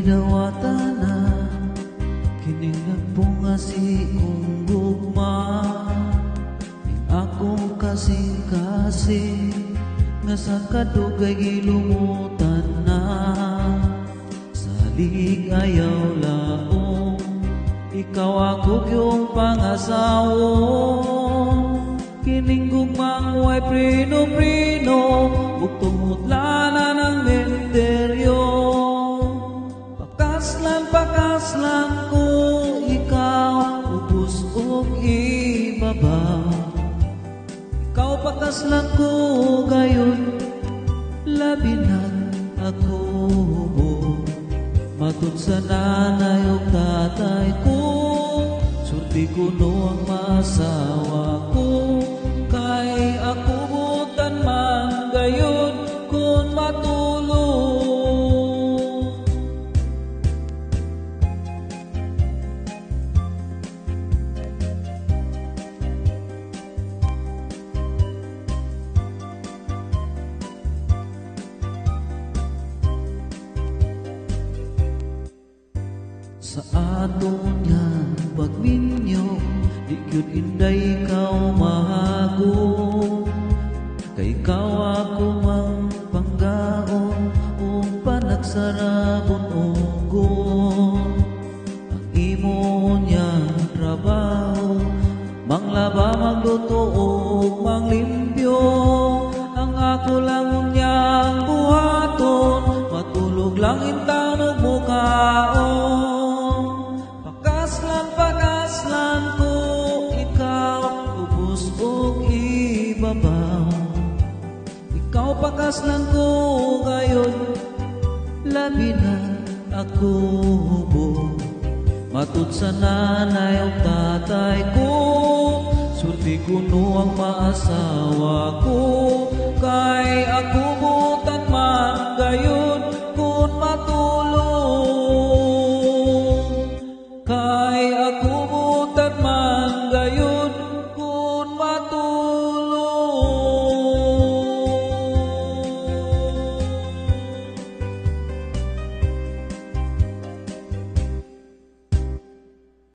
dawatan na kining nagpunga si kong gugma. Akong kasing-kasing nga sa kadugay gilumutan na. Salig ayaw laong ikaw ako yung pangasawong. Kining gugmang way prino-prino ug tumutlanan ng menteryo. Pakaslan ko ikaw ubos ug ibabaw. Ikaw pakaslan ko gayon labi na ako hubog. Matod sa nanay ug tatay ko, surti ko no ang masawa ko. Kay ako butan man gayon kung matulog. Sa aton niyang pagminyo, di kyud inday ikaw mahagom. Kay ikaw ako mang panggaon o panagsarabon ugong. Ang imo niyang trabaho, manglaba, magluto o manglimpyo. Ang ako lang niyang buhaton, matulog lang intang nagmukaon. Pakaslan ko ikaw ubos ug ibabaw. Ikaw pakaslan ko gayon labi na ako hubog. Matud sa nanay ug tatay ko, surti ko no ang maasawa ko. Kay ako butan man gayon kung matulog. Kay ako butan man